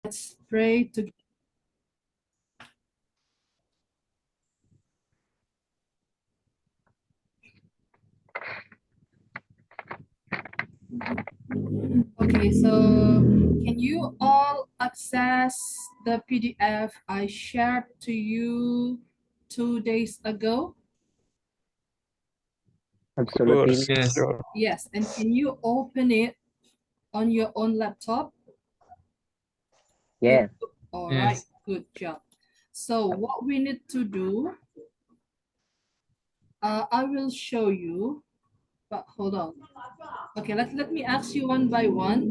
Let's pray together. Okay, so can you all access the PDF I shared to you 2 days ago? Absolutely. Course, Miss. yes. Sure. Yes, and can you open it on your own laptop? Yes. All Yes. right, good job. So what we need to do, I will show you, but hold on. Okay, let me ask you one by one.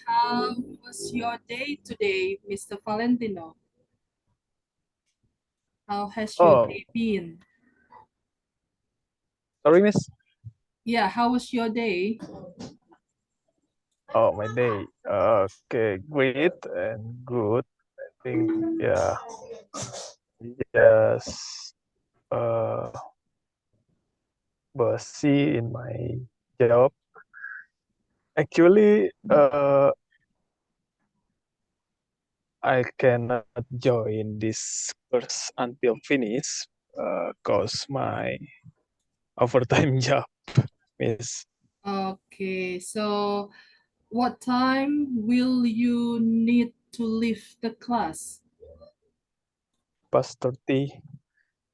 How was your day today, Mr. Valentino? How has your Oh, day been? sorry, Miss. Yeah, how was your day? Oh, my day. Okay, great and good. I think, yeah, just busy in my job. Actually, I cannot join this course until finish, cause my overtime job, Miss. Okay, so what time will you need to leave the class? Past 30,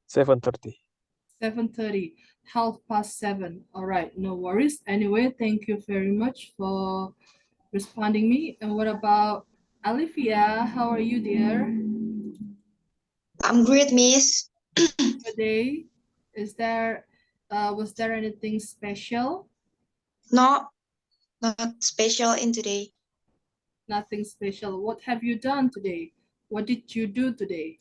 7:30. 7:30, 7:30. All right, no worries. Anyway, thank you very much for responding me. And what about Alifia? How are you, dear? I'm great, Miss. Today, is there was there anything special? No, not special in today. Nothing special. What have you done today? What did you do today?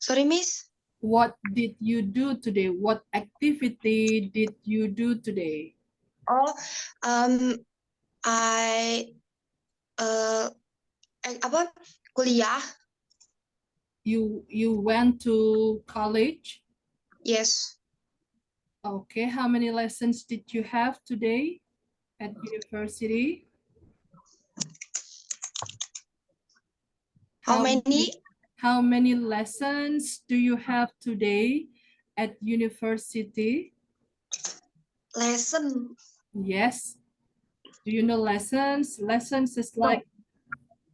Sorry, Miss. What did you do today? What activity did you do today? Oh, I apa kuliah? You went to college? Yes. Okay, how many lessons did you have today at university? How many How many lessons do you have today at university? lesson? Yes. Do you know lessons? Lessons is like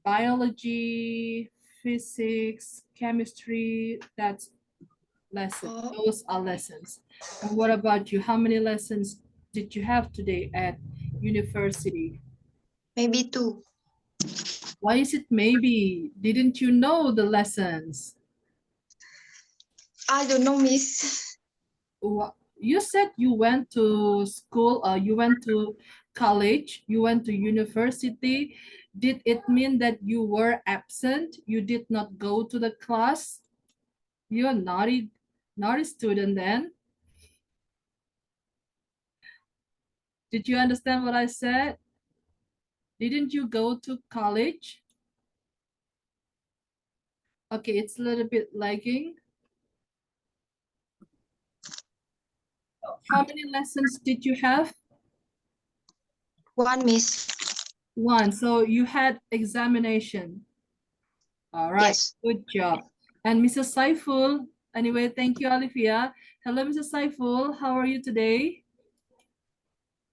biology, physics, chemistry, that's lesson. Oh, Those are lessons. And what about you? How many lessons did you have today at university? maybe 2. Why is it maybe? Didn't you know the lessons? I don't know, Miss. You said you went to school, you went to college, you went to university. Did it mean that you were absent? You did not go to the class? You're naughty student then. Did you understand what I said? Didn't you go to college? Okay, it's a little bit lagging. How many lessons did you have? 1, Miss. One. So you had examination. All right, Yes. good job. And Mrs. Saiful, anyway, thank you, Olivia. Hello, Mrs. Saiful, how are you today?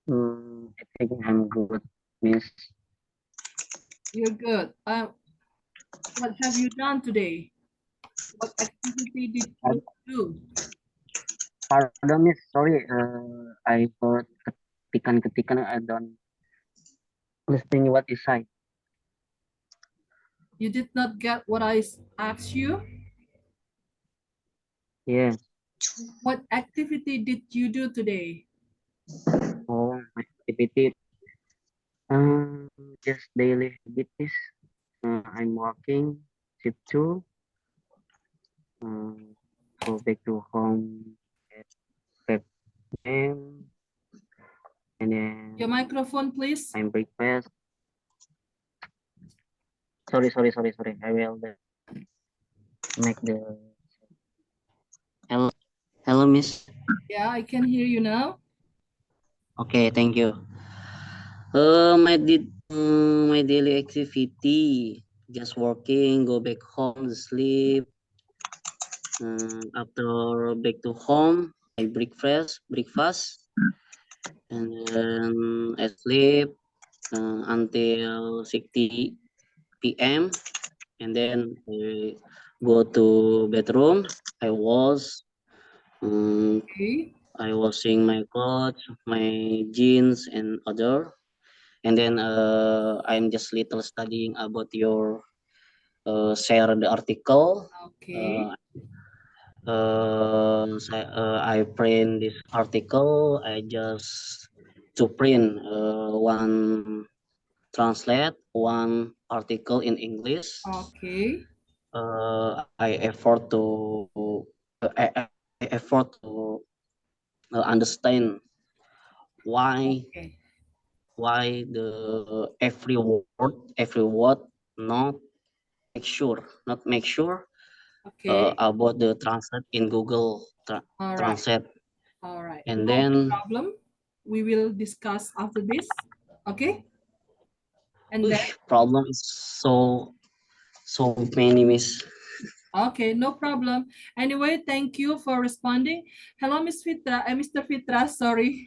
I think I'm good, Miss. You're good. What have you done today? What activity did you do? Pardon, Miss. Sorry, I heard ketikan-ketikan. I don't listening what you say. You did not get what I asked you? Yes. What activity did you do today? Oh, my activity. Just daily activities. I'm working, shift 2. Go back to home at 5 a.m. And then Your microphone, please. I'm breakfast. Sorry. I will make the hello, Miss. Yeah, I can hear you now. Okay, thank you. My daily activity, just working, go back home, sleep. After back to home, I breakfast, and then I sleep until 60 p.m. And then I go to bedroom. I wash, um, Okay. I washing my clothes, my jeans and other. And then I'm just little studying about your share the article. Okay. I print this article. I just to print one translate one article in English. Okay. I effort to I effort to understand why Okay. the every word not make sure Okay. about the translate in Google All right. Translate. All right. And No then problem. We will discuss after this. Okay. And then, problem is so many, Miss. okay, no problem. Anyway, thank you for responding. Hello, Miss Fitra, Mr. Fitra, sorry.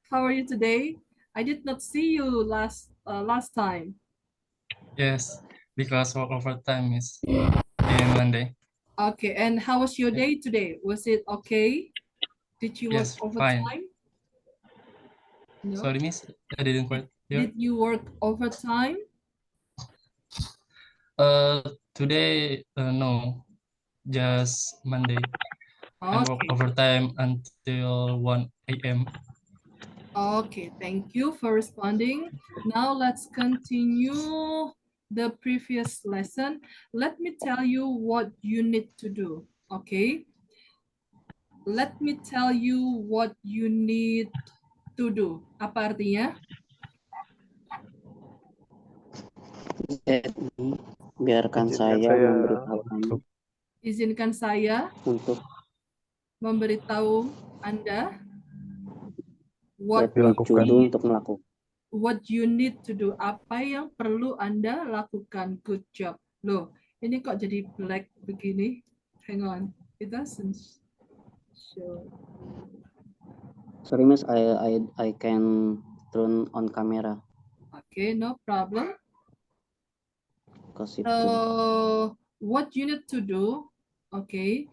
How are you today? I did not see you last time. Yes, because work overtime is in Monday. Okay, and how was your day today? Was it okay? Did you work Yes, fine. overtime? No. Sorry, Miss, I didn't quite hear. Did you work overtime? Today, no, just Monday. I work Okay. overtime until 1 a.m. Okay, thank you for responding. Now let's continue the previous lesson. Let me tell you what you need to do, okay? Let me tell you what you need to do. Apa artinya? Jadi, biarkan Izinkan saya saya memberitahu kamu untuk Izinkan saya untuk memberitahu Anda what dilakukan. you, untuk melakukan. what you need to do. Apa yang perlu Anda lakukan. Good job. Loh, ini kok jadi black begini? Hang on. It doesn't show. Sorry, Miss, I can turn on camera Okay, no problem. because it So, what you need to do, okay.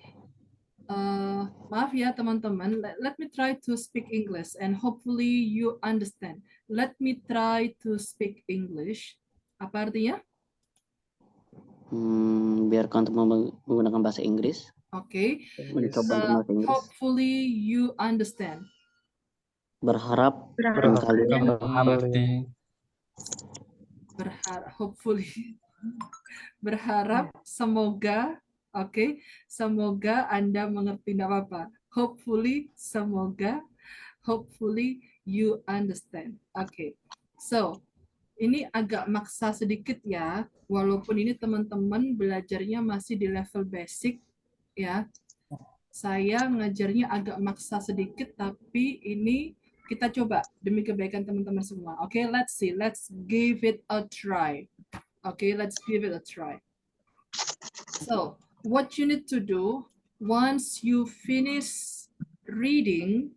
Maaf ya teman-teman, let me try to speak English and hopefully you understand. Let me try to speak English. Apa artinya? biarkan untuk menggunakan bahasa Inggris. Okay. Mencoba untuk bahasa Inggris. Hopefully you understand. Berharap Berharap kalian Kamu kalian mengerti. Hopefully. Berharap semoga, okay. Semoga Anda mengerti, tidak apa-apa. Hopefully, semoga, hopefully you understand. Okay. So, ini agak maksa sedikit ya, walaupun ini teman-teman belajarnya masih di level basic ya. Saya ngajarnya agak maksa sedikit, tapi ini kita coba demi kebaikan teman-teman semua. Oke, let's see. Let's give it a try. Okay, let's give it a try. So, what you need to do once you finish reading,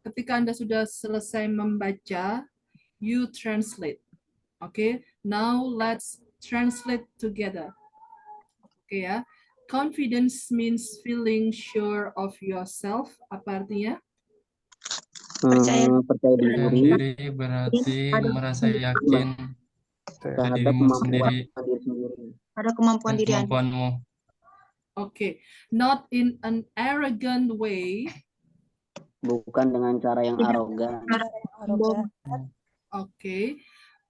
ketika Anda sudah selesai membaca, you translate. Okay, now let's translate together. Okay ya. Confidence means feeling sure of yourself. Apa artinya? Percaya percaya diri Diri berarti merasa yakin pada terhadap dirimu kemampuan sendiri diri sendiri. pada kemampuan dan diri Anda. kemampuanmu. Okay, not in an arrogant way. Bukan dengan cara yang arogan, Okay,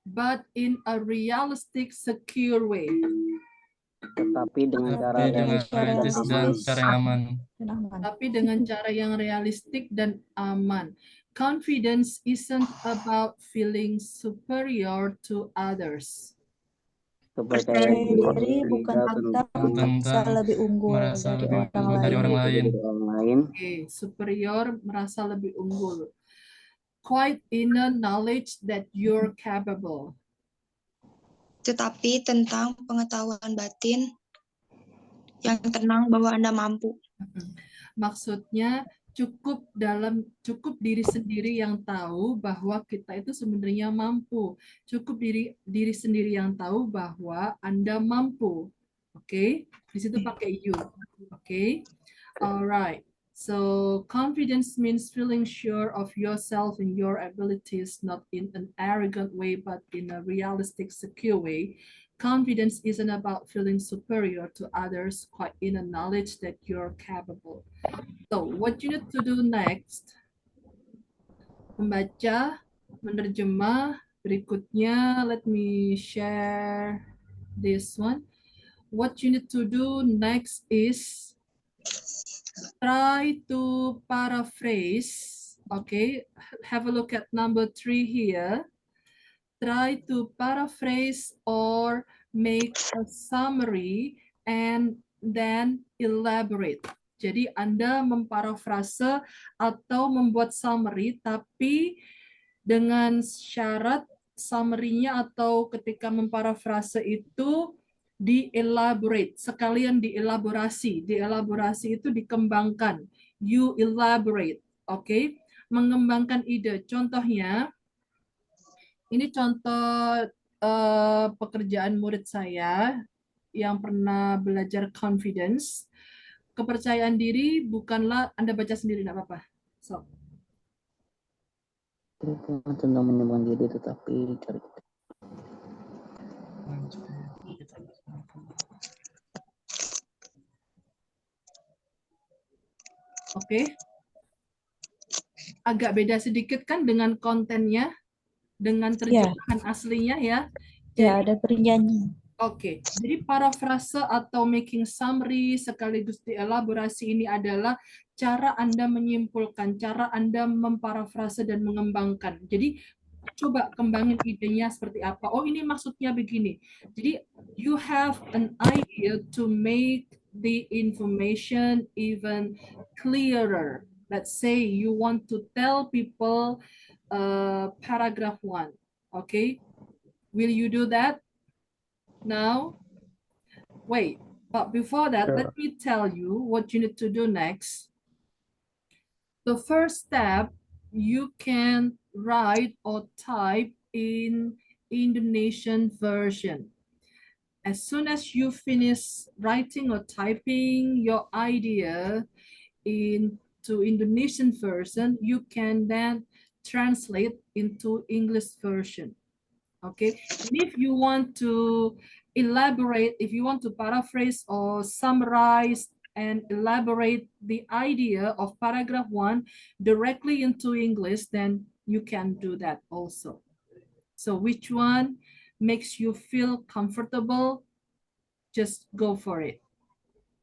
but in a realistic, secure way. tetapi dengan cara Tapi dengan realistis dan cara yang aman. Tapi dengan cara yang realistik dan aman. Confidence isn't about feeling superior to others. Kepercayaan diri bukan Tentang lebih unggul merasa dari lebih orang unggul dari lain. orang lain. orang lain. Okay, superior merasa lebih unggul. quiet inner knowledge that you're capable. Tetapi tentang pengetahuan batin yang tenang bahwa Anda mampu. Maksudnya cukup diri sendiri yang tahu bahwa kita itu sebenarnya mampu. Cukup diri sendiri yang tahu bahwa Anda mampu. Oke, di situ pakai you. Oke. Alright. So confidence means feeling sure of yourself and your abilities, not in an arrogant way, but in a realistic, secure way. Confidence isn't about feeling superior to others, quite in a knowledge that you're capable. So what you need to do next, membaca, menerjemah, berikutnya, let me share this one. What you need to do next is try to paraphrase. Okay, have a look at number 3 here. Try to paraphrase or make a summary and then elaborate. Jadi Anda memparafrase atau membuat summary, tapi dengan syarat summary-nya atau ketika memparafrase itu di-elaborate, sekalian dielaborasi. Dielaborasi itu dikembangkan. You elaborate, oke? Mengembangkan ide. Contohnya, ini contoh pekerjaan murid saya yang pernah belajar confidence. Kepercayaan diri bukanlah Anda baca sendiri, tidak apa-apa. So. Tentang menyembuhkan diri tetapi cari Oke. Agak beda sedikit kan dengan kontennya, dengan terjemahan aslinya ya. Ya, ada perjanjian. Oke, jadi parafrase atau making summary sekaligus dielaborasi ini adalah cara Anda menyimpulkan, cara Anda memparafrase dan mengembangkan. Jadi coba kembangin idenya seperti apa. Oh, ini maksudnya begini. Jadi you have an idea to make the information even clearer. Let's say you want to tell people paragraph 1. Okay, will you do that? Now, wait, but before that, let me tell you what you need to do next. The first step, you can write or type in Indonesian version. As soon as you finish writing or typing your idea into Indonesian version, you can then translate into English version. Okay, and if you want to elaborate, if you want to paraphrase or summarize and elaborate the idea of paragraph 1 directly into English, then you can do that also. So which one makes you feel comfortable? Just go for it.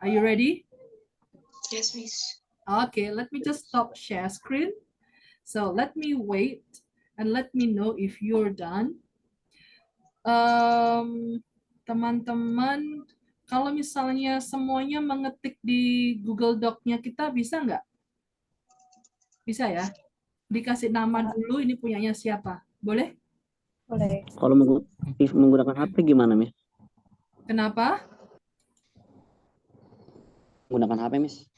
Are you ready? Yes, Miss. Okay, let me just stop share screen. So let me wait and let me know if you're done. Teman-teman, kalau misalnya semuanya mengetik di Google Doc-nya kita, bisa nggak? Bisa ya? Dikasih nama dulu, ini punyanya siapa? Boleh? Boleh. Kalau menggunakan HP gimana, Miss? Kenapa? Menggunakan HP, Miss?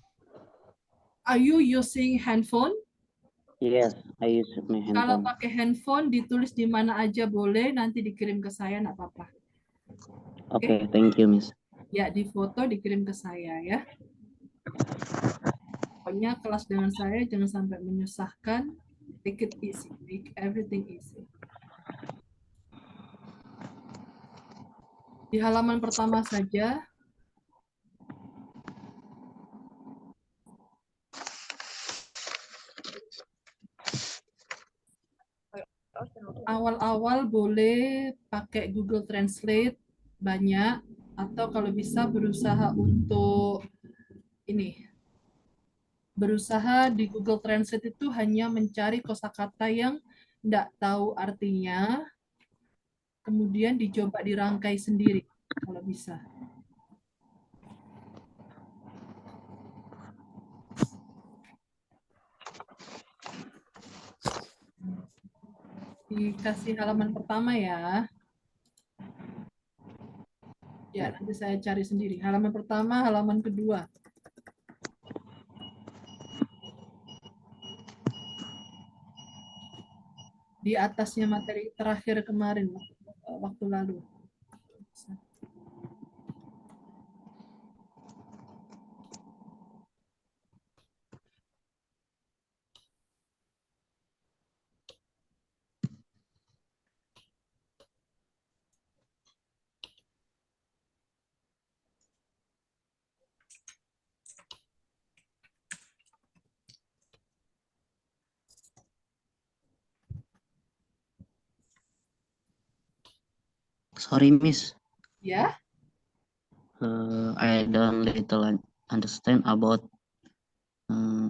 Are you using handphone? Yes, I use my Kalau handphone. pakai handphone, ditulis di mana aja boleh, nanti dikirim ke saya, nggak apa-apa. Oke, thank you, Miss. Ya, di foto dikirim ke saya ya. Pokoknya kelas dengan saya jangan sampai menyusahkan. Take it easy, make everything easy. Di halaman pertama saja. Awal-awal boleh pakai Google Translate banyak, atau kalau bisa berusaha untuk ini. Berusaha di Google Translate itu hanya mencari kosakata yang tidak tahu artinya, kemudian dicoba dirangkai sendiri kalau bisa. Dikasih halaman pertama ya. Ya, nanti saya cari sendiri. Halaman pertama, halaman kedua. Di atasnya materi terakhir kemarin, waktu lalu. Sorry, Miss. Ya, I don't little understand about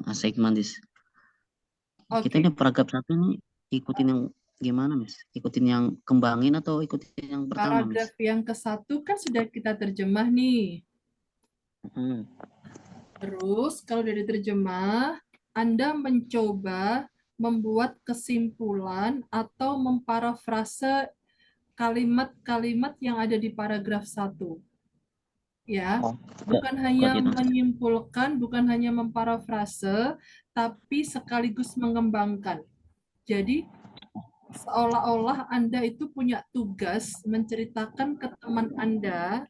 assignment this. Kita oke. ini paragraf 1 nih ikutin yang gimana, Miss? Ikutin yang kembangin atau ikutin yang pertama, Miss? Paragraf yang ke-1 kan sudah kita terjemah nih. Hmm. Terus kalau udah diterjemah, Anda mencoba membuat kesimpulan atau memparafrase kalimat-kalimat yang ada di paragraf 1. Ya, bukan hanya Got it. menyimpulkan, bukan hanya memparafrase, tapi sekaligus mengembangkan. Jadi, seolah-olah Anda itu punya tugas menceritakan ke teman Anda,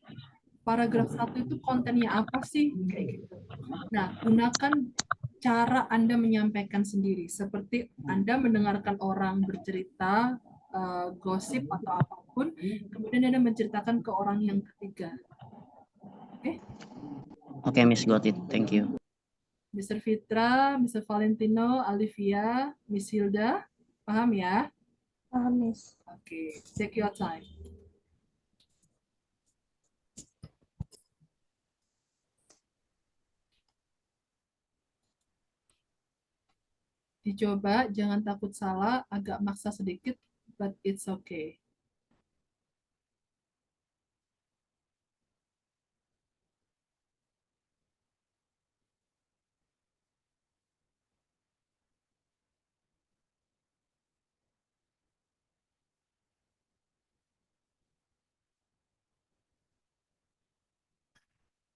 paragraf 1 itu kontennya apa sih? Kayak gitu. Nah, gunakan cara Anda menyampaikan sendiri. Seperti Anda mendengarkan orang bercerita, gosip atau apapun, kemudian Anda menceritakan ke orang yang ketiga. Oke? Oke, Miss, got it. Thank you. Mr. Fitra, Mr. Valentino, Olivia, Miss Hilda, paham ya? Paham, Miss. Oke, take your time. Dicoba, jangan takut salah, agak maksa sedikit, but it's okay.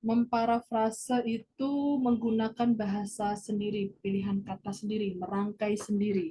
Memparafrase itu menggunakan bahasa sendiri, pilihan kata sendiri, merangkai sendiri.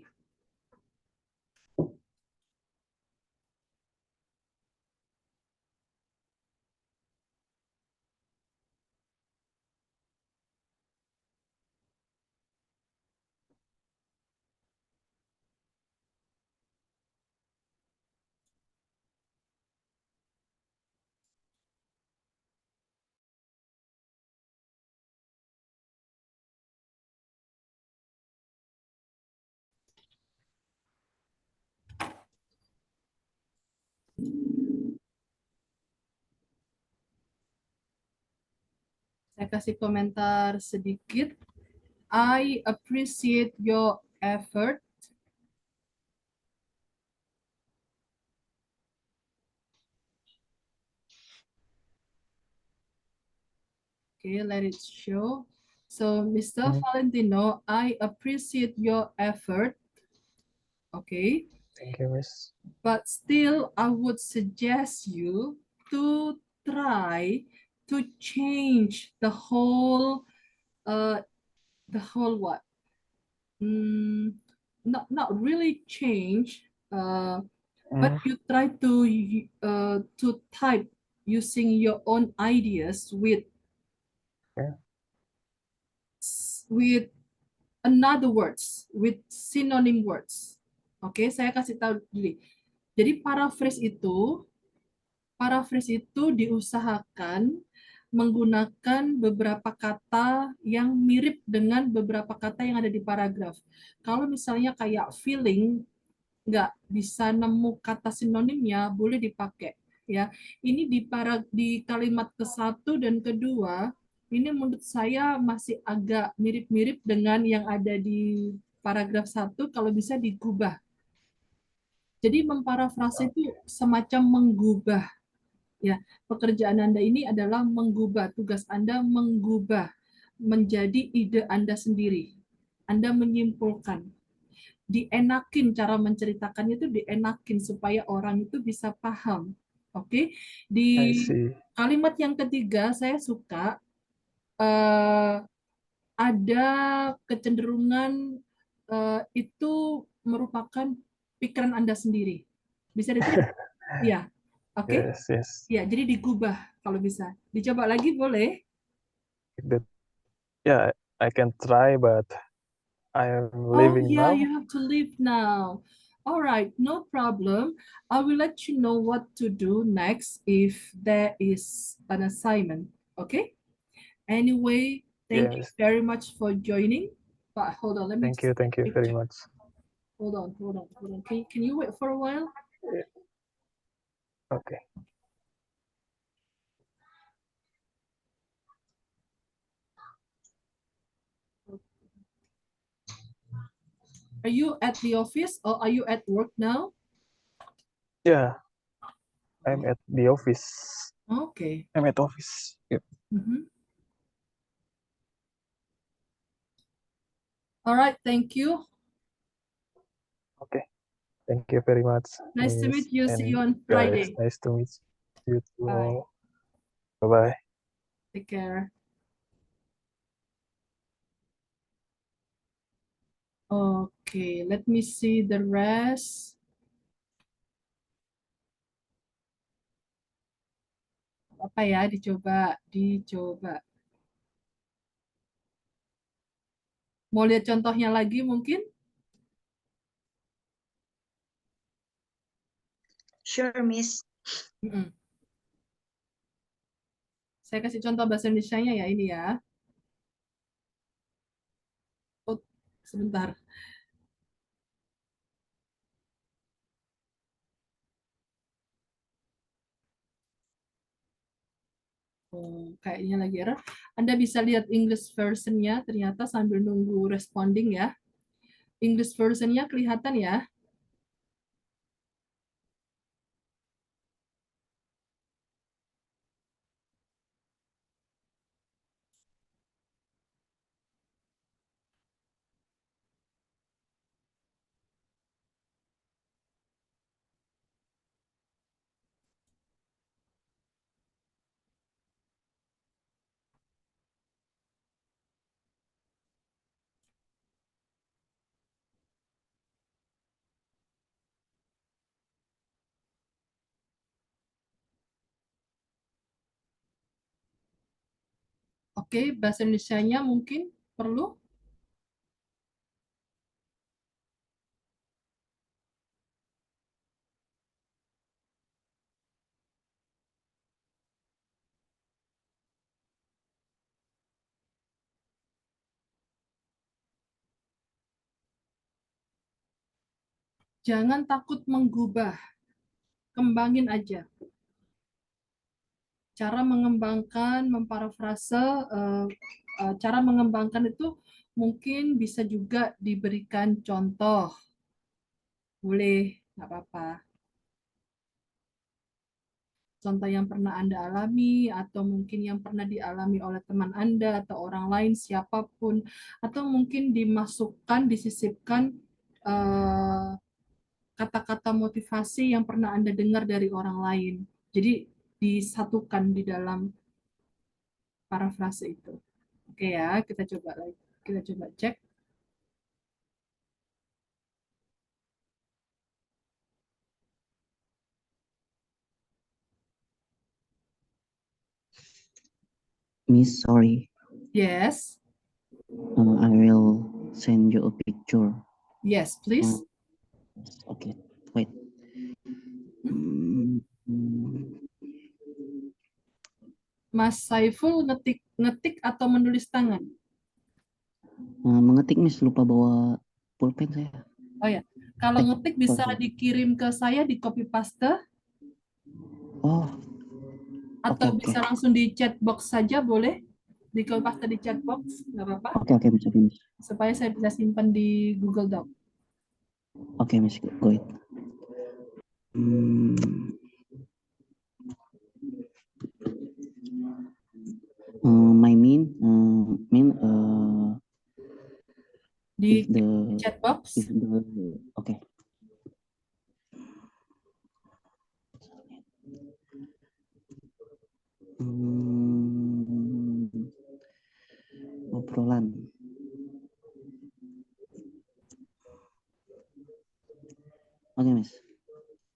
Saya kasih komentar sedikit. I appreciate your effort. Okay, let it show. So, Mr. Valentino, I appreciate your effort. Okay. Thank you, Miss. But still, I would suggest you to try to change the whole what? Not really change, but you try to type using your own ideas with another words, with synonym words. Oke, saya kasih tahu dulu. Jadi paraphrase itu diusahakan menggunakan beberapa kata yang mirip dengan beberapa kata yang ada di paragraf. Kalau misalnya kayak feeling, nggak bisa nemu kata sinonimnya, boleh dipakai. Ya, ini di kalimat ke-1 dan kedua, ini menurut saya masih agak mirip-mirip dengan yang ada di paragraf 1, kalau bisa digubah. Jadi memparafrase itu semacam menggubah. Ya, pekerjaan Anda ini adalah menggubah, tugas Anda menggubah menjadi ide Anda sendiri. Anda menyimpulkan. dienakin cara menceritakannya itu dienakin supaya orang itu bisa paham. Oke, I di see. kalimat yang ketiga saya suka eh, ada kecenderungan itu merupakan pikiran Anda sendiri. Bisa diterima? Iya. Oke. Yes, yes. Ya, jadi digubah kalau bisa. Dicoba lagi boleh? That, yeah, I can try, but I am Oh leaving yeah, now. you have to leave now. All right, no problem. I will let you know what to do next if there is an assignment. Okay? Anyway, thank you Yes, very much for joining. But hold on, let me just take thank a you very picture. much. Hold on. Can you wait for a while? Okay. Are you at the office or are you at work now? Yeah, I'm at the office. Okay. I'm at office. Yep. Mhm. All right, thank you. Okay. Thank you very much, Nice to Miss meet you. See and you on guys. Friday. Nice to meet you too Bye. all. Bye-bye. Take care. Okay, let me see the rest. Apa ya, dicoba. Mau lihat contohnya lagi mungkin? Sure, Miss. Mm-mm. Saya kasih contoh bahasa Indonesianya ya ini ya. Oh, sebentar. Oh, kayaknya lagi error. Anda bisa lihat English version-nya ternyata sambil nunggu responding ya. English version-nya kelihatan ya. Oke, bahasa Indonesianya mungkin perlu. Jangan takut menggubah, kembangin aja. Cara mengembangkan, memparafrase, cara mengembangkan itu mungkin bisa juga diberikan contoh. Boleh, nggak apa-apa. Contoh yang pernah Anda alami, atau mungkin yang pernah dialami oleh teman Anda, atau orang lain, siapapun. Atau mungkin dimasukkan, disisipkan eh, kata-kata motivasi yang pernah Anda dengar dari orang lain. Jadi disatukan di dalam parafrase itu. Oke ya, kita coba lagi. Kita coba cek. Miss, sorry. Yes, I will send you a picture. yes, please. Okay, wait. Mm, Mas Saiful ngetik atau menulis tangan? mengetik, Miss, lupa bawa pulpen saya. Oh ya, kalau ngetik bisa sorry. dikirim ke saya di copy paste Oh, atau oke. bisa langsung di chat box saja boleh? Di copy paste di chat box, nggak apa-apa. Oke, Miss. Supaya saya bisa simpan di Google Doc. Oke, Miss, go ahead. My mean Di if the chat box. if the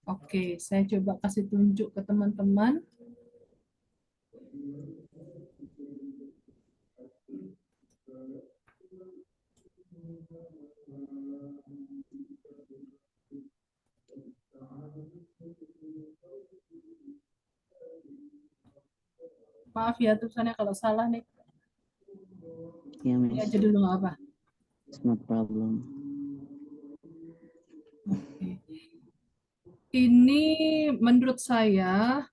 Oke, saya coba kasih tunjuk ke teman-teman. Maaf ya tulisannya kalau salah nih. Yeah, Ini Miss. aja dulu nggak apa. It's no problem. Oke. Ini menurut saya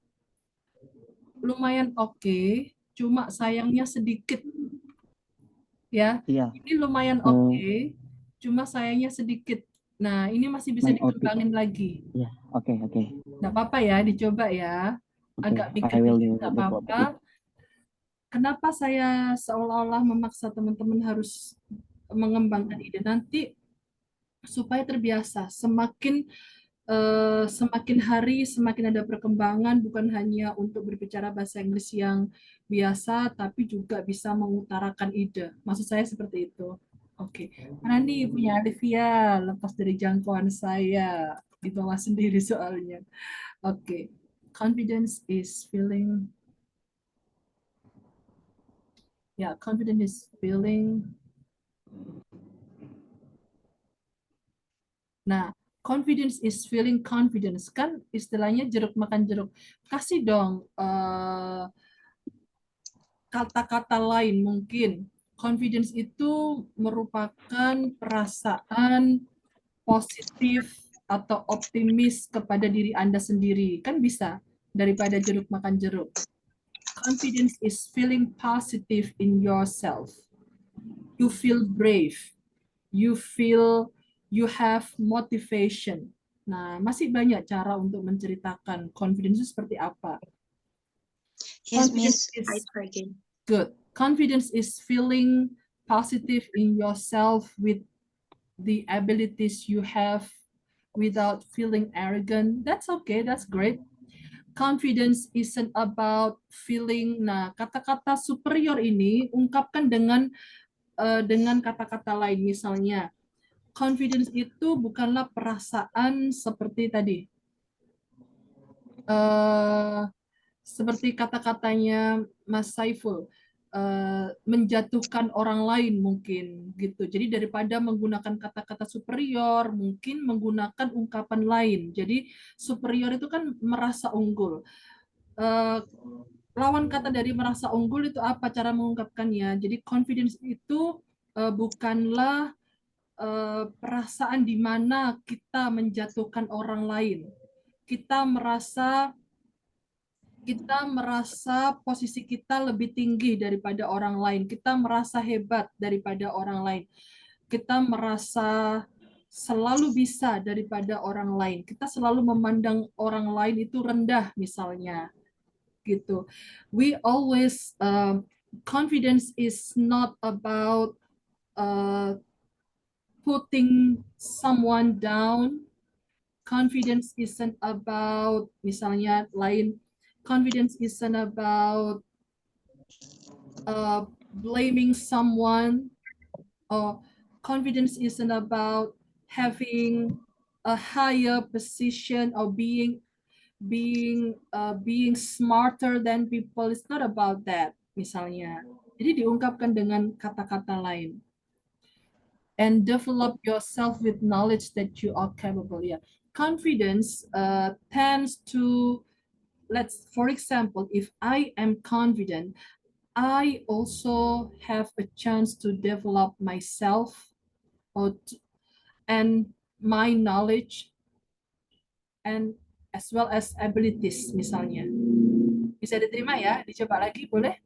lumayan oke, cuma sayangnya sedikit ya. Iya, Ini lumayan oke, cuma sayangnya sedikit. Nah, ini masih bisa my OP. dikembangin lagi. Yeah, okay. Nggak apa-apa ya, dicoba ya. Okay, Agak I mikir will dikit do nggak the pop apa-apa. it. Kenapa saya seolah-olah memaksa teman-teman harus mengembangkan ide nanti supaya terbiasa. Semakin hari semakin ada perkembangan, bukan hanya untuk berbicara bahasa Inggris yang biasa, tapi juga bisa mengutarakan ide. Maksud saya seperti itu. Oke, mana nih punya Olivia lepas dari jangkauan saya di bawah sendiri soalnya. Oke, confidence is feeling. Ya, confidence is feeling. Nah, confidence is feeling confidence kan istilahnya jeruk makan jeruk. Kasih dong kata-kata lain mungkin. Confidence itu merupakan perasaan positif atau optimis kepada diri Anda sendiri. Kan bisa daripada jeruk makan jeruk. Confidence is feeling positive in yourself. You feel brave. You feel you have motivation. Nah, masih banyak cara untuk menceritakan confidence itu seperti apa. Yes, Confidence Miss. I is try again. good. Confidence is feeling positive in yourself with the abilities you have without feeling arrogant. That's okay, that's great. Confidence isn't about feeling. Nah, kata-kata superior ini ungkapkan dengan kata-kata lain. Misalnya, confidence itu bukanlah perasaan seperti tadi. Eh, Seperti kata-katanya Mas Saiful, menjatuhkan orang lain mungkin gitu. Jadi daripada menggunakan kata-kata superior, mungkin menggunakan ungkapan lain. Jadi superior itu kan merasa unggul. Eh, Lawan kata dari merasa unggul itu apa cara mengungkapkannya? Jadi confidence itu bukanlah perasaan di mana kita menjatuhkan orang lain. Kita merasa posisi kita lebih tinggi daripada orang lain. Kita merasa hebat daripada orang lain. Kita merasa selalu bisa daripada orang lain. Kita selalu memandang orang lain itu rendah misalnya gitu. We always confidence is not about putting someone down. Confidence isn't about misalnya lain. Confidence isn't about blaming someone, or confidence isn't about having a higher position or being smarter than people. It's not about that misalnya. Jadi diungkapkan dengan kata-kata lain. And develop yourself with knowledge that you are capable. Yeah, confidence tends to, for example, if I am confident, I also have a chance to develop myself and my knowledge and as well as abilities misalnya. Bisa diterima ya? Dicoba lagi boleh?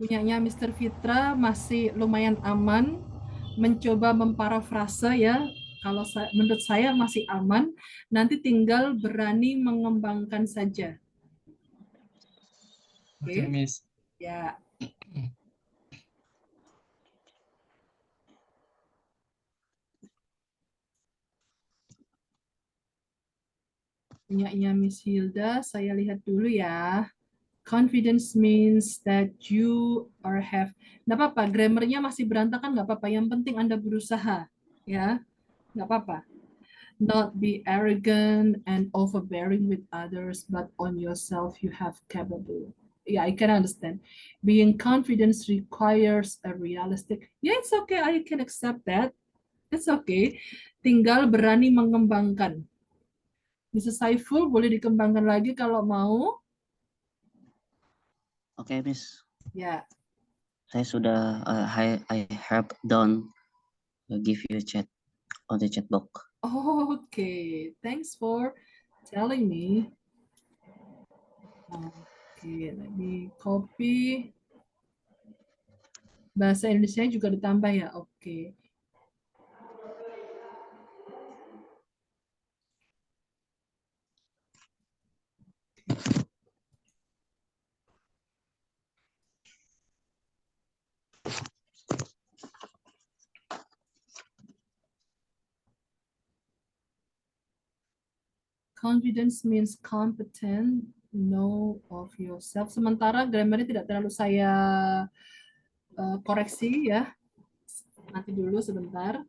punyanya Mr. Fitra masih lumayan aman, mencoba memparafrase ya. Kalau menurut saya masih aman, nanti tinggal berani mengembangkan saja. Okay, Oke, Miss. ya. Punyanya Miss Hilda, saya lihat dulu ya. Confidence means that you are have. Nggak apa-apa, grammarnya masih berantakan nggak apa-apa. Yang penting Anda berusaha, ya. Nggak apa-apa. Not be arrogant and overbearing with others, but on yourself you have capable. Yeah, I can understand. Being confident requires a realistic. Yeah, it's okay. I can accept that. It's okay. Tinggal berani mengembangkan. Mrs. Saiful boleh dikembangkan lagi kalau mau. Oke, Miss. Ya. Saya sudah I have done give you chat on the chat box. Okay, thanks for telling me. Okay, let me copy. Bahasa Indonesia juga ditambah ya. Oke. Confidence means competent, know of yourself. Sementara grammarnya tidak terlalu saya koreksi ya. Nanti dulu sebentar.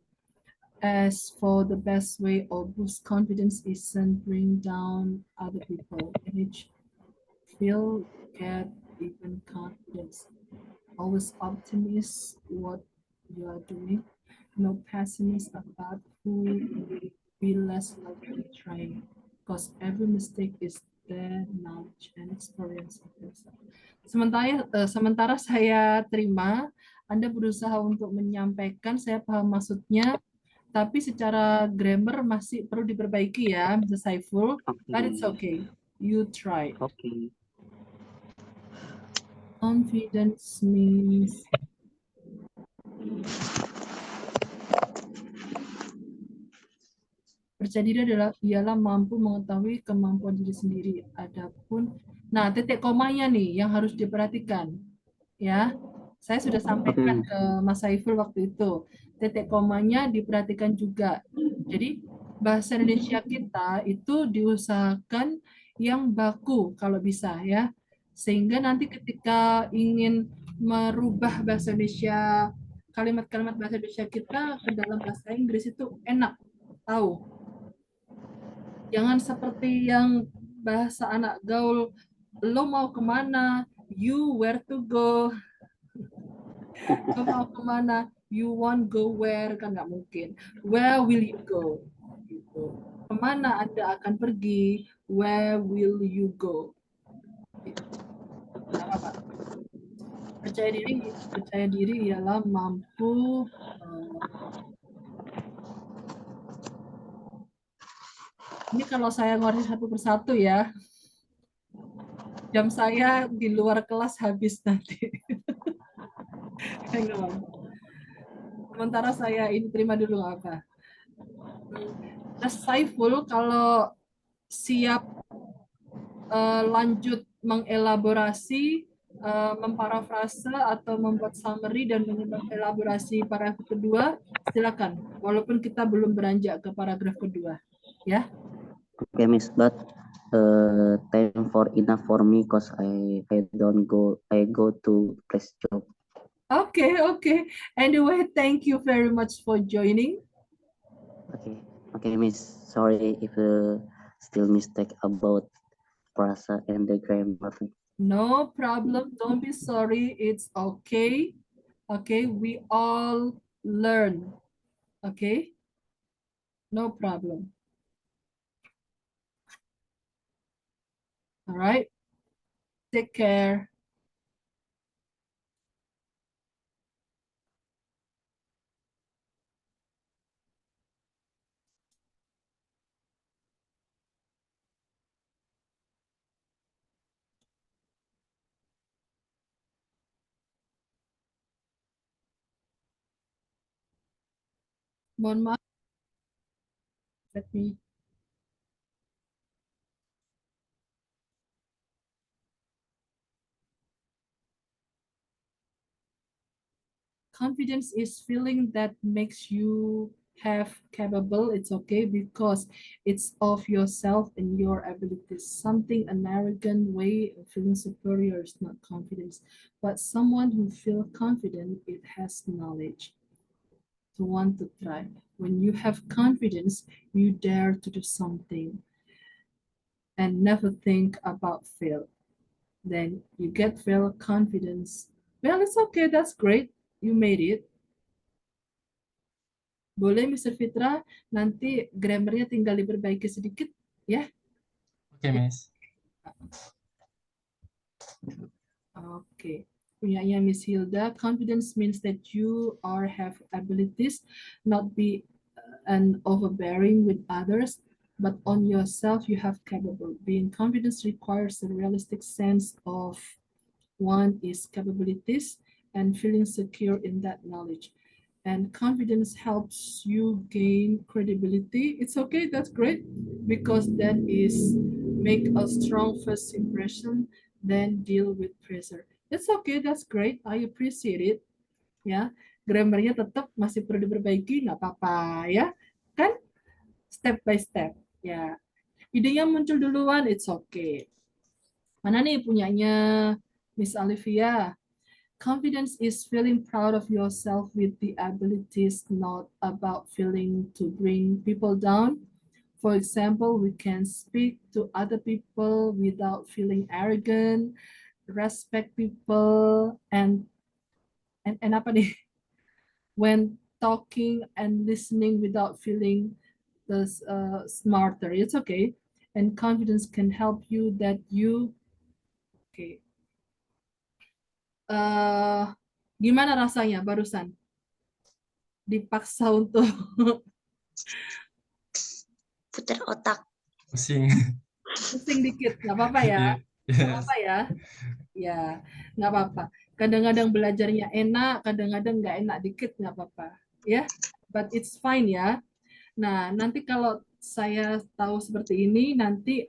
As for the best way of boost confidence isn't bring down other people. Manage, feel, get even confidence. Always optimist what you are doing. No pessimist about who be less likely trying. Because every mistake is their knowledge and experience of yourself. Sementara saya terima Anda berusaha untuk menyampaikan, saya paham maksudnya, tapi secara grammar masih perlu diperbaiki ya, Mr. Saiful. But it's okay. You try. Oke. Confidence means percaya diri adalah ialah mampu mengetahui kemampuan diri sendiri. Adapun, nah titik komanya nih yang harus diperhatikan, ya. Saya sudah sampaikan ke Mas Saiful waktu itu. Titik komanya diperhatikan juga. Jadi bahasa Indonesia kita itu diusahakan yang baku kalau bisa ya. Sehingga nanti ketika ingin merubah bahasa Indonesia, kalimat-kalimat bahasa Indonesia kita ke dalam bahasa Inggris itu enak tahu. Jangan seperti yang bahasa anak gaul, lo mau kemana, you where to go, lo mau kemana, you want go where, kan nggak mungkin. Where will you go? Gitu. Kemana Anda akan pergi, where will you go? Gitu. Nggak apa-apa. Percaya diri ialah mampu ini kalau saya ngorek satu persatu ya, jam saya di luar kelas habis nanti. Sementara saya ini terima dulu apa. Mas Saiful kalau siap lanjut mengelaborasi, memparafrase atau membuat summary dan mengelaborasi paragraf kedua, silakan. Walaupun kita belum beranjak ke paragraf kedua, ya. Okay, Miss, but time for enough for me because I go to place job. Okay. Anyway, thank you very much for joining. Okay, Miss. Sorry if still mistake about prasa and the grammar. No problem. Don't be sorry. It's okay. Okay, we all learn. Okay, no problem. All right. Take care. Mohon maaf. Let me. Confidence is feeling that makes you have capable. It's okay because it's of yourself and your abilities. Something an arrogant way of feeling superior is not confidence, but someone who feels confident, it has knowledge to want to try. When you have confidence, you dare to do something and never think about fail. Then you get fail confidence. Well, it's okay. That's great. You made it. Boleh Mr. Fitra, nanti grammarnya tinggal diperbaiki sedikit ya. Oke, Miss. Oke. Punyanya Miss Hilda, confidence means that you are have abilities, not be an overbearing with others, but on yourself you have capable. Being confident requires a realistic sense of one is capabilities and feeling secure in that knowledge. And confidence helps you gain credibility. It's okay, that's great, because that is make a strong first impression, then deal with pressure. It's okay, that's great. I appreciate it. Ya, grammarnya tetap masih perlu diperbaiki, nggak apa-apa ya. Kan step by step. Ya, idenya muncul duluan, it's okay. Mana nih punyanya Miss Olivia? Confidence is feeling proud of yourself with the abilities, not about feeling to bring people down. For example, we can speak to other people without feeling arrogant, respect people, and apa nih? When talking and listening without feeling the smarter. It's okay. And confidence can help you that you okay. Gimana rasanya barusan? Dipaksa untuk Putar otak. Pusing. pusing dikit, nggak apa-apa ya, Iya. nggak Yes. apa-apa ya, ya nggak apa-apa. Kadang-kadang belajarnya enak, kadang-kadang nggak enak dikit, nggak apa-apa, ya. But it's fine ya. Nah, nanti kalau saya tahu seperti ini, nanti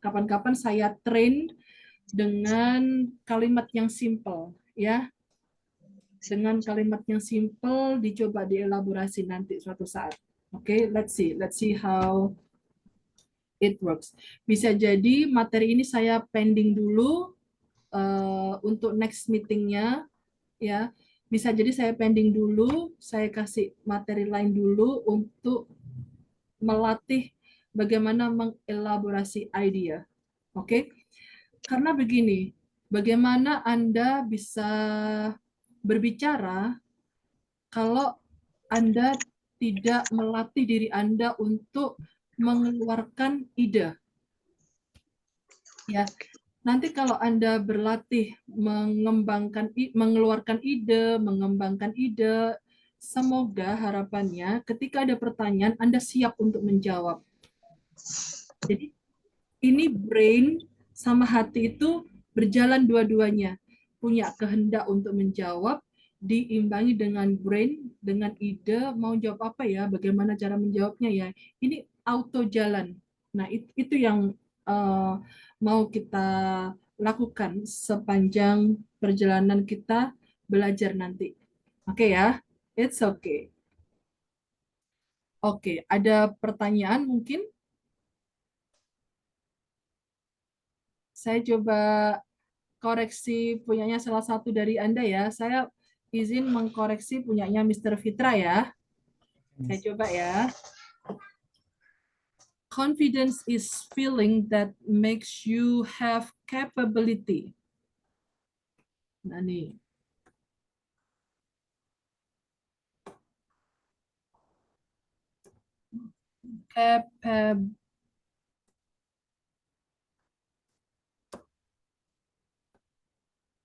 kapan-kapan saya train dengan kalimat yang simple, ya. Dengan kalimat yang simple, dicoba dielaborasi nanti suatu saat. Oke, let's see how it works. Bisa jadi materi ini saya pending dulu untuk next meetingnya, ya. Bisa jadi saya pending dulu, saya kasih materi lain dulu untuk melatih bagaimana mengelaborasi ide. Oke? Karena begini, bagaimana Anda bisa berbicara kalau Anda tidak melatih diri Anda untuk mengeluarkan ide. Ya, nanti kalau Anda berlatih mengeluarkan ide, mengembangkan ide, semoga harapannya ketika ada pertanyaan Anda siap untuk menjawab. Jadi ini brain sama hati itu berjalan dua-duanya. Punya kehendak untuk menjawab, diimbangi dengan brain, dengan ide, mau jawab apa ya, bagaimana cara menjawabnya ya. Ini auto jalan. Nah, itu yang mau kita lakukan sepanjang perjalanan kita belajar nanti. Oke ya, it's okay. Oke, ada pertanyaan mungkin? Saya coba koreksi punyanya salah satu dari Anda ya. Saya izin mengkoreksi punyanya Mr. Fitra ya. Saya coba ya. Confidence is feeling that makes you have capability. Nah nih.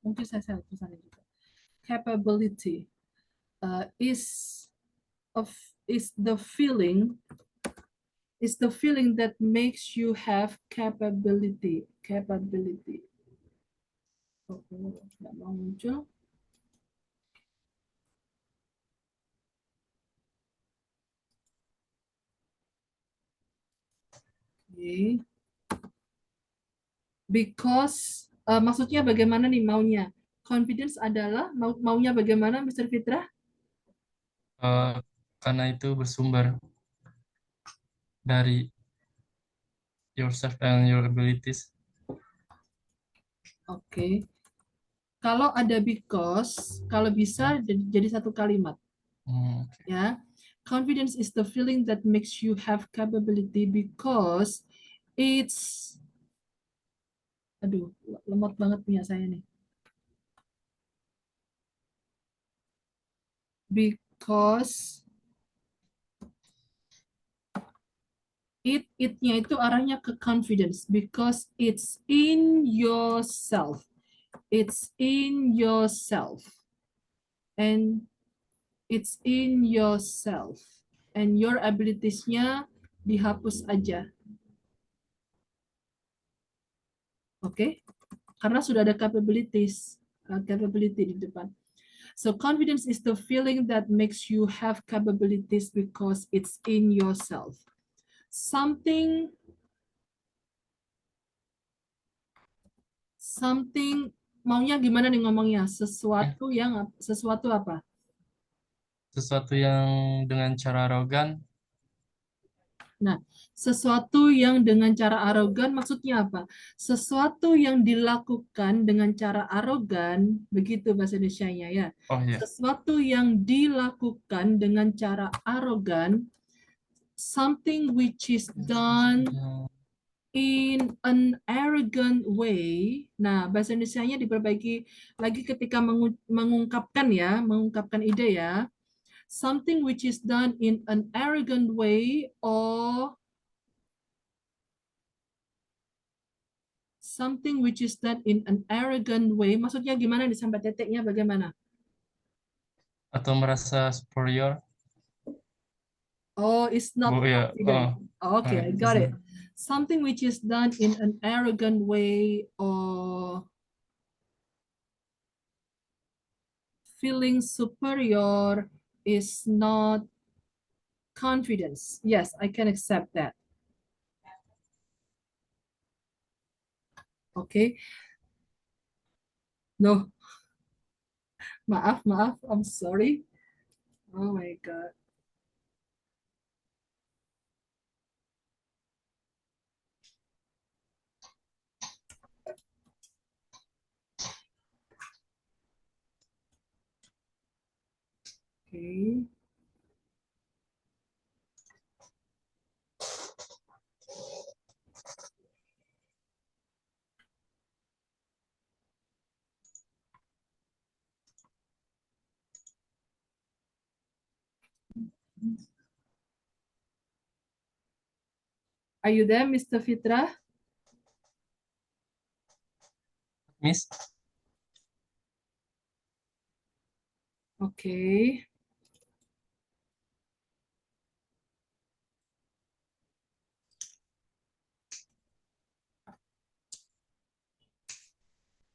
Mungkin saya tulisannya juga. Capability is the feeling that makes you have capability. Nggak mau muncul. Okay. Because maksudnya bagaimana nih maunya? Confidence adalah maunya bagaimana, Mr. Fitra? Karena itu bersumber dari yourself and your abilities. Oke. Kalau ada because, kalau bisa jadi satu kalimat. Okay. Ya. Confidence is the feeling that makes you have capability because it's, aduh, lemot banget punya saya nih. Because itnya itu arahnya ke confidence because it's in yourself. It's in yourself. And it's in yourself. And your abilities-nya dihapus aja. Oke? Karena sudah ada capabilities, capability di depan. So confidence is the feeling that makes you have capabilities because it's in yourself. Something maunya gimana nih ngomongnya? Sesuatu apa? Sesuatu yang dengan cara arogan. Nah, sesuatu yang dengan cara arogan maksudnya apa? Sesuatu yang dilakukan dengan cara arogan, begitu bahasa Indonesianya ya. Oh ya. Sesuatu yang dilakukan dengan cara arogan, something which is done in an arrogant way. Nah, bahasa Indonesianya diperbaiki lagi ketika mengungkapkan ide ya. Something which is done in an arrogant way or something which is done in an arrogant way. Maksudnya gimana nih sampai titiknya bagaimana? Atau merasa superior. Oh, it's not ya. confident. Okay, I got it. Something which is done in an arrogant way or feeling superior is not confidence. Yes, I can accept that. Okay. No. Maaf, I'm sorry. Oh my God. Okay. Are you there, Mr. Fitra? Miss. Okay.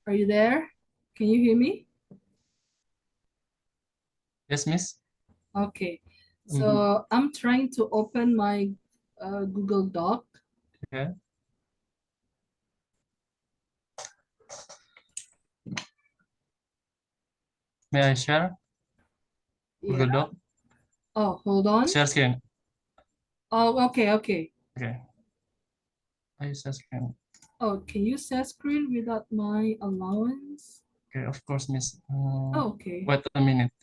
Are you there? Can you hear me? Yes, Miss. Okay. So I'm trying to open my Google Doc. Okay. May I share Google Yeah. Doc? Oh, hold on. Share screen. Oh, okay. Okay. I share screen. Oh, can you share screen without my allowance? Okay, of course, Miss. Oh, okay. Wait a minute.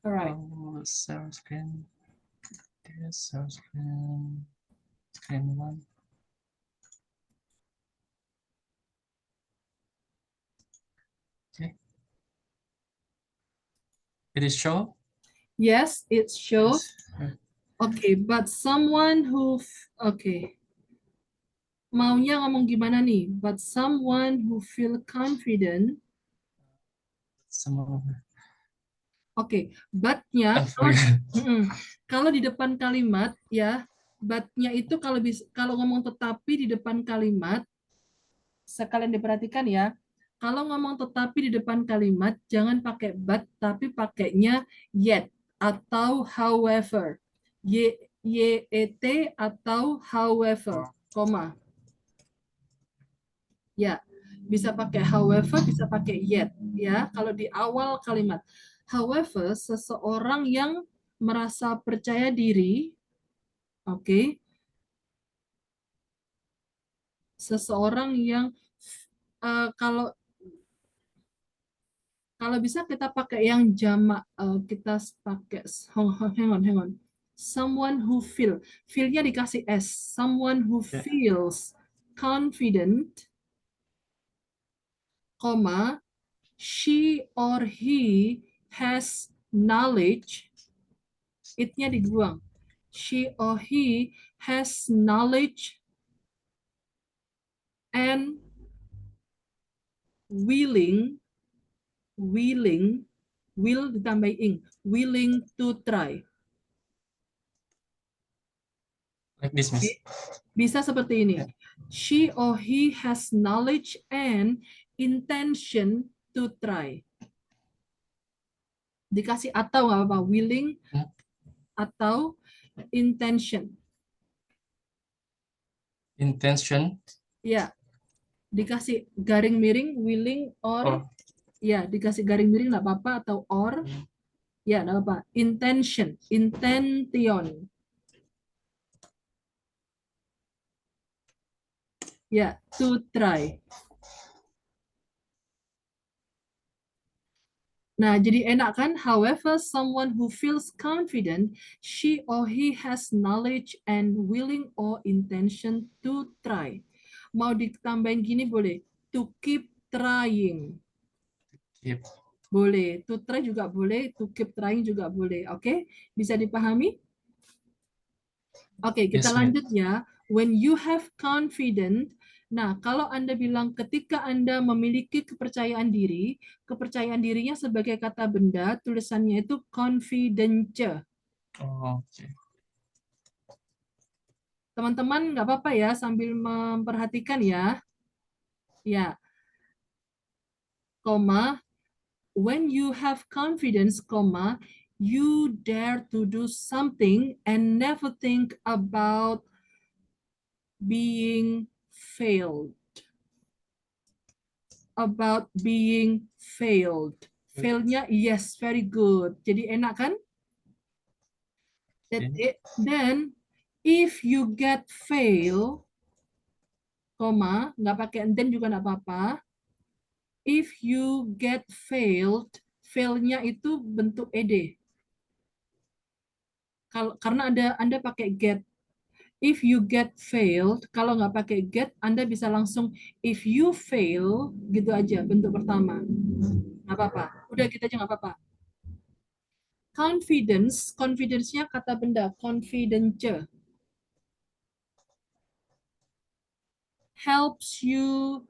All right. Share screen. Okay, share screen. Screen one. Okay. It is show? Yes, it shows. Yes. Okay, but someone who, okay. Maunya ngomong gimana nih? But someone who feel confident. Oke, but-nya kalau di depan kalimat ya, but-nya itu kalau ngomong tetapi di depan kalimat, sekalian diperhatikan ya. Kalau ngomong tetapi di depan kalimat, jangan pakai but, tapi pakainya yet atau however. YET atau however. koma. Ya, bisa pakai however, bisa pakai yet. Ya, kalau di awal kalimat. However, seseorang yang merasa percaya diri, oke, seseorang yang kalau bisa kita pakai yang jamak, kita pakai hang on. Someone who feel-nya dikasih s. Someone who Ya. feels confident, koma, she or he has knowledge, it-nya dibuang. She or he has knowledge and willing, will ditambah ing, willing to try. Like this, Miss. Oke. Bisa seperti ini. She or he has knowledge and intention to try. Dikasih atau nggak apa-apa, willing atau intention. Intention Ya, dikasih garing miring, willing or, or ya dikasih garing miring nggak apa-apa, atau or, ya nggak apa-apa. Intention, intention. Ya, to try. Nah, jadi enak kan? However, someone who feels confident, she or he has knowledge and willing or intention to try. Mau ditambahin gini boleh. To keep trying. keep. Boleh. To try juga boleh. To keep trying juga boleh. Oke? Bisa dipahami? Oke, kita Yes, Miss. lanjut ya. When you have confident, nah kalau Anda bilang ketika Anda memiliki kepercayaan diri, kepercayaan dirinya sebagai kata benda, tulisannya itu confidence. Oh, okay. Teman-teman nggak apa-apa ya sambil memperhatikan ya. Ya, koma, when you have confidence, koma, you dare to do something and never think about being failed. About being failed. Failnya yes, very good. Jadi enak kan? That's it. Then if you get fail, koma, nggak pakai and then juga nggak apa-apa. If you get failed, failnya itu bentuk ed. Karena Anda pakai get. If you get failed, kalau nggak pakai get, Anda bisa langsung if you fail, gitu aja bentuk pertama. Nggak apa-apa. Udah gitu aja nggak apa-apa. Confidence, confidence-nya kata benda, confidence. Helps you,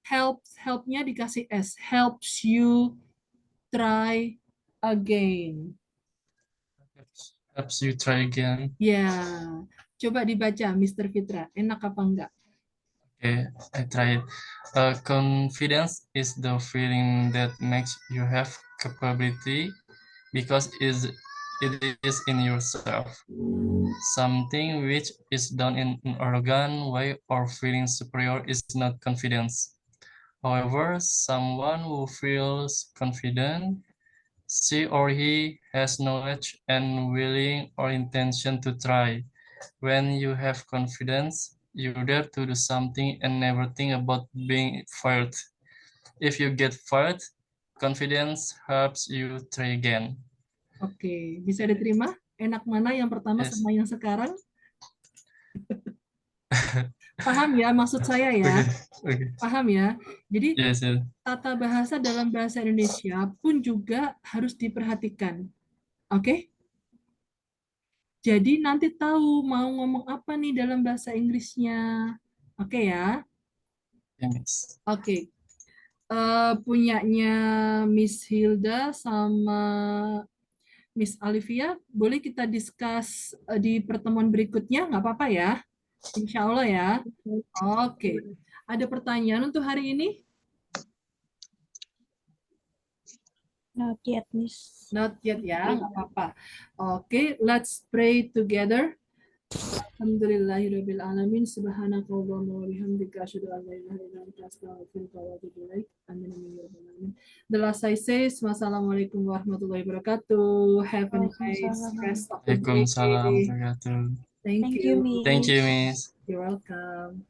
help-nya dikasih S, helps you try again. Helps you try again. Ya, coba dibaca Mr. Fitra, enak apa enggak? Okay, I try it. Confidence is the feeling that makes you have capability because it is in yourself. Something which is done in an arrogant way or feeling superior is not confidence. However, someone who feels confident, she or he has knowledge and willing or intention to try. When you have confidence, you dare to do something and never think about being fired. If you get fired, confidence helps you try again. Oke, bisa diterima? Enak mana yang pertama Yes. sama yang sekarang? Paham ya maksud saya ya? Okay. Paham ya? Jadi Yes, yes. tata bahasa dalam bahasa Indonesia pun juga harus diperhatikan. Oke? Jadi nanti tahu mau ngomong apa nih dalam bahasa Inggrisnya. Oke ya? Yes. Oke. Punyanya Miss Hilda sama Miss Olivia, boleh kita discuss di pertemuan berikutnya, nggak apa-apa ya? Insya Allah ya. Oke. Ada pertanyaan untuk hari ini? Not yet, Miss. Not yet ya, nggak apa-apa. Oke, let's pray together. Alhamdulillahirabbil alamin. Subhanakallahumma wa bihamdika asyhadu an la ilaha illa anta astaghfiruka wa atubu ilaik. Amin amin ya rabbal alamin. The last I say is wassalamualaikum warahmatullahi wabarakatuh. Have a nice Waalaikumsalam. rest of the Waalaikumsalam day. warahmatullahi wabarakatuh. Thank Thank you, you. Thank you, Miss. Miss. You're welcome.